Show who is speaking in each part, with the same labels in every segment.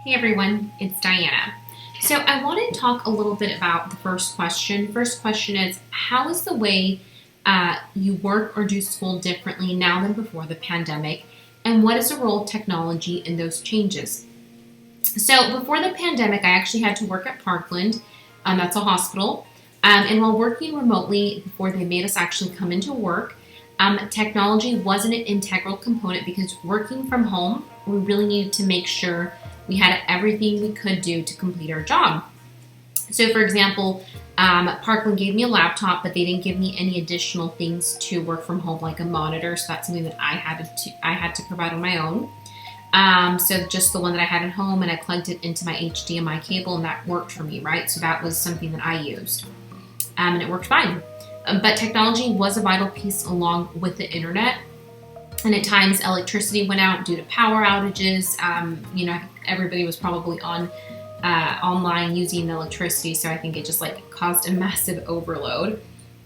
Speaker 1: Hey everyone, it's Diana. So I want to talk a little bit about the first question. First question is, how is the way you work or do school differently now than before the pandemic? And what is the role of technology in those changes? So before the pandemic, I actually had to work at Parkland. That's a hospital. And while working remotely, before they made us actually come into work, technology wasn't an integral component because working from home, we really needed to make sure we had everything we could do to complete our job. So for example, Parkland gave me a laptop, but they didn't give me any additional things to work from home, like a monitor. So that's something that I had to provide on my own. So just the one that I had at home, and I plugged it into my HDMI cable, and that worked for me, right? So that was something that I used, and it worked fine. But technology was a vital piece along with the internet. And at times, electricity went out due to power outages. Everybody was probably online using electricity, so I think it just caused a massive overload.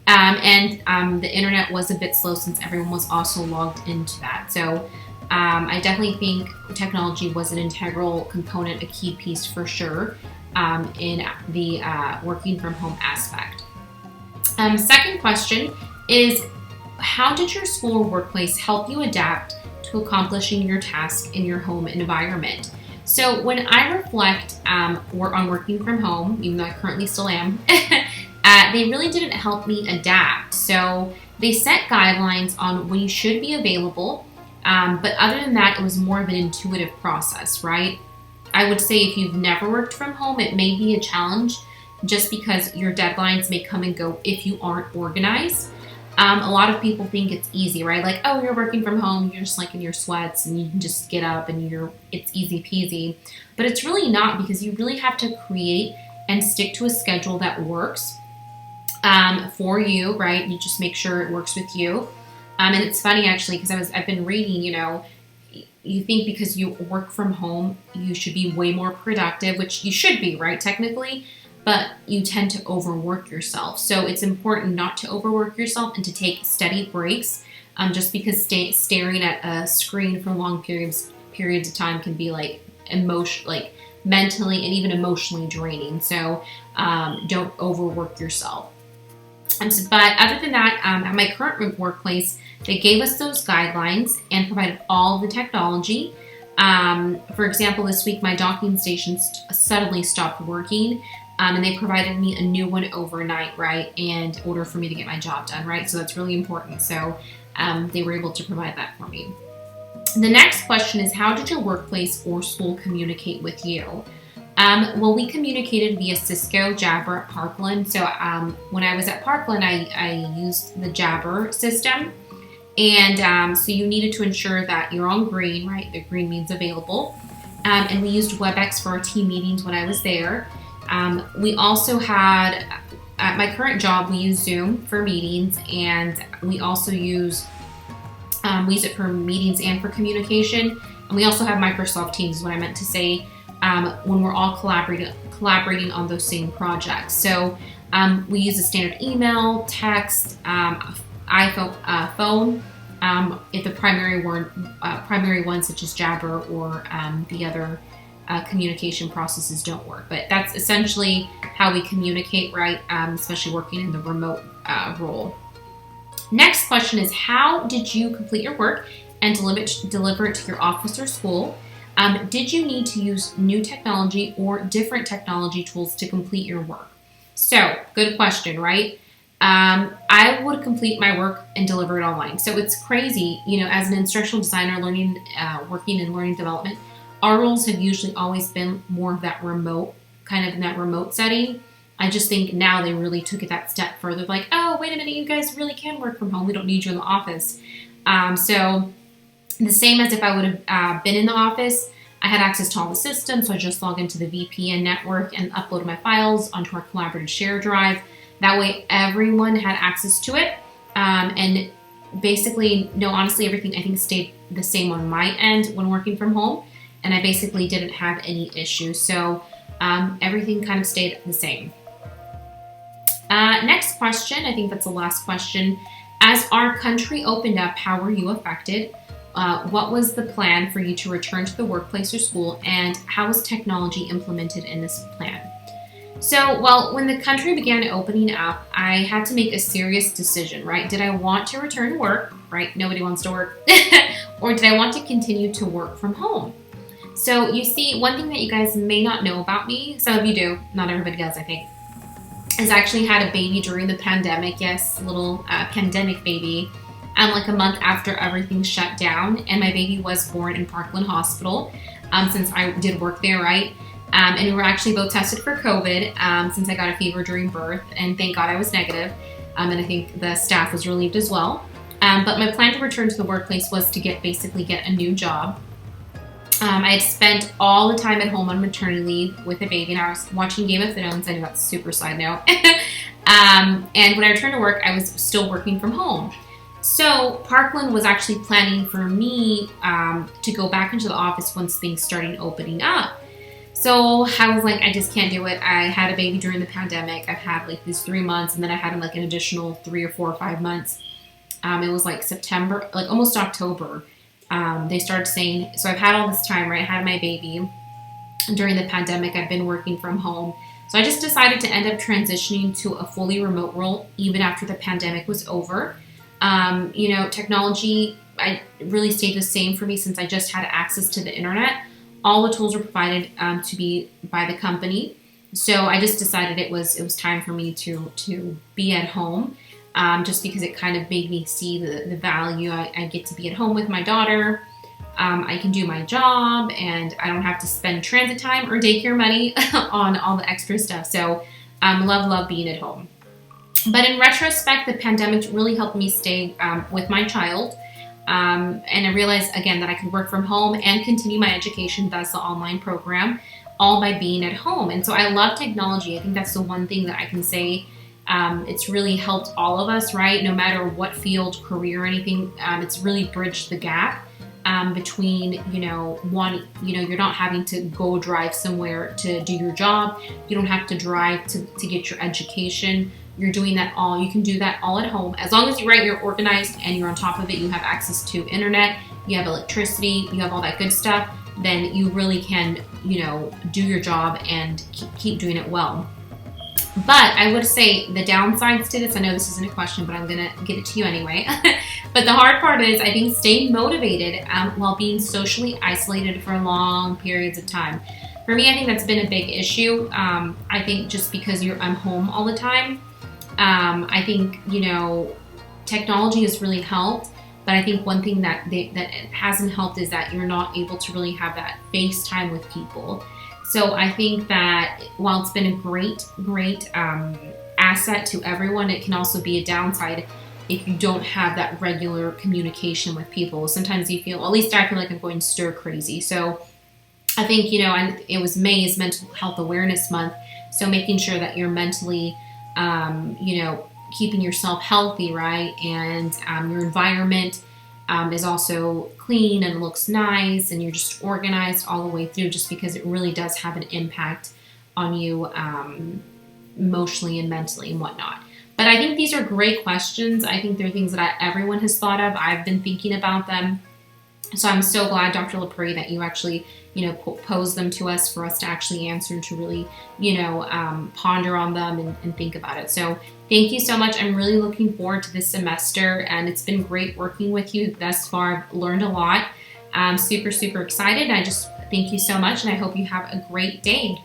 Speaker 1: The internet was a bit slow since everyone was also logged into that. So I definitely think technology was an integral component, a key piece for sure, in the working from home aspect. Second question is, how did your school or workplace help you adapt to accomplishing your task in your home environment? So when I reflect on working from home, even though I currently still am, they really didn't help me adapt. So they set guidelines on when you should be available, but other than that, it was more of an intuitive process, right? I would say if you've never worked from home, it may be a challenge just because your deadlines may come and go if you aren't organized. A lot of people think it's easy, right? Like, oh, you're working from home, you're just in your sweats and you can just get up and it's easy peasy. But it's really not, because you really have to create and stick to a schedule that works for you, right? You just make sure it works with you. And it's funny actually, because I've been reading, you think because you work from home, you should be way more productive, which you should be, right? Technically. But you tend to overwork yourself. So it's important not to overwork yourself and to take steady breaks. Just because staring at a screen for long periods of time can be mentally and even emotionally draining. So don't overwork yourself. But other than that, at my current workplace, they gave us those guidelines and provided all the technology. For example, this week my docking station suddenly stopped working. And they provided me a new one overnight, right, in order for me to get my job done, right? So that's really important. So they were able to provide that for me. The next question is, how did your workplace or school communicate with you? Well, we communicated via Cisco Jabber at Parkland. So when I was at Parkland, I used the Jabber system. And so you needed to ensure that you're on green, right? The green means available. And we used WebEx for our team meetings when I was there. We also had, at my current job, we use Zoom for meetings, and we also use it for meetings and for communication. And we also have Microsoft Teams, is what I meant to say, when we're all collaborating on those same projects. So we use a standard email, text, iPhone, phone, if the primary one such as Jabber or the other communication processes don't work. But that's essentially how we communicate, right? Especially working in the remote role. Next question is, how did you complete your work and deliver it to your office or school? Did you need to use new technology or different technology tools to complete your work? So, good question, right? I would complete my work and deliver it online. So it's crazy, as an instructional designer working in learning development, our roles have usually always been more of that remote, kind of in that remote setting. I just think now they really took it that step further. Like, oh, wait a minute, you guys really can work from home. We don't need you in the office. So the same as if I would have been in the office, I had access to all the systems. So I just log into the VPN network and upload my files onto our collaborative share drive. That way everyone had access to it. And basically, no, honestly, everything I think stayed the same on my end when working from home. And I basically didn't have any issues. So everything kind of stayed the same. Next question, I think that's the last question. As our country opened up, how were you affected? what was the plan for you to return to the workplace or school, and how was technology implemented in this plan? So, well, when the country began opening up, I had to make a serious decision, right? Did I want to return to work, right? Nobody wants to work. Or did I want to continue to work from home? So, you see, one thing that you guys may not know about me, some of you do, not everybody does, I think, is I actually had a baby during the pandemic. Yes, little pandemic baby. Like a month after everything shut down, and my baby was born in Parkland Hospital, since I did work there, right? And we were actually both tested for COVID, since I got a fever during birth, and thank God I was negative. And I think the staff was relieved as well. But my plan to return to the workplace was to basically get a new job. I had spent all the time at home on maternity leave with a baby, and I was watching Game of Thrones. I know that's a super side note. And when I returned to work, I was still working from home. So Parkland was actually planning for me to go back into the office once things started opening up. So I was like, I just can't do it. I had a baby during the pandemic. I've had like these 3 months, and then I had like an additional 3 or 4 or 5 months. It was like September, like almost October. They started saying, so I've had all this time, right? I had my baby during the pandemic. I've been working from home. So I just decided to end up transitioning to a fully remote role even after the pandemic was over. Technology, I really stayed the same for me since I just had access to the internet. All the tools were provided to be by the company. So I just decided it was time for me to be at home, just because it kind of made me see the value. I get to be at home with my daughter. I can do my job, and I don't have to spend transit time or daycare money on all the extra stuff. So love being at home. But in retrospect, the pandemic really helped me stay with my child. And I realized, again, that I could work from home and continue my education, thus the online program, all by being at home. And so I love technology. I think that's the one thing that I can say it's really helped all of us, right? No matter what field, career, or anything, it's really bridged the gap between, you're not having to go drive somewhere to do your job. You don't have to drive to get your education. You're doing that all. You can do that all at home. As long as you're organized and you're on top of it, you have access to internet, you have electricity, you have all that good stuff, then you really can, do your job and keep doing it well. But I would say the downsides to this, I know this isn't a question, but I'm going to give it to you anyway. But the hard part is, I think, staying motivated while being socially isolated for long periods of time. For me, I think that's been a big issue. I think just because I'm home all the time, I think, technology has really helped, but I think one thing that hasn't helped is that you're not able to really have that FaceTime with people. So I think that while it's been a great asset to everyone, it can also be a downside if you don't have that regular communication with people. Sometimes you feel, at least I feel like I'm going stir crazy. So I think, and it was May is Mental Health Awareness Month. So making sure that you're mentally keeping yourself healthy, right? And your environment is also clean and looks nice, and you're just organized all the way through, just because it really does have an impact on you emotionally and mentally and whatnot. But I think these are great questions. I think they're things that everyone has thought of. I've been thinking about them. So I'm so glad, Dr. LaPrairie, that you actually, posed them to us for us to actually answer and to really, ponder on them and think about it. So thank you so much. I'm really looking forward to this semester, and it's been great working with you thus far. I've learned a lot. I'm super excited. I just thank you so much, and I hope you have a great day.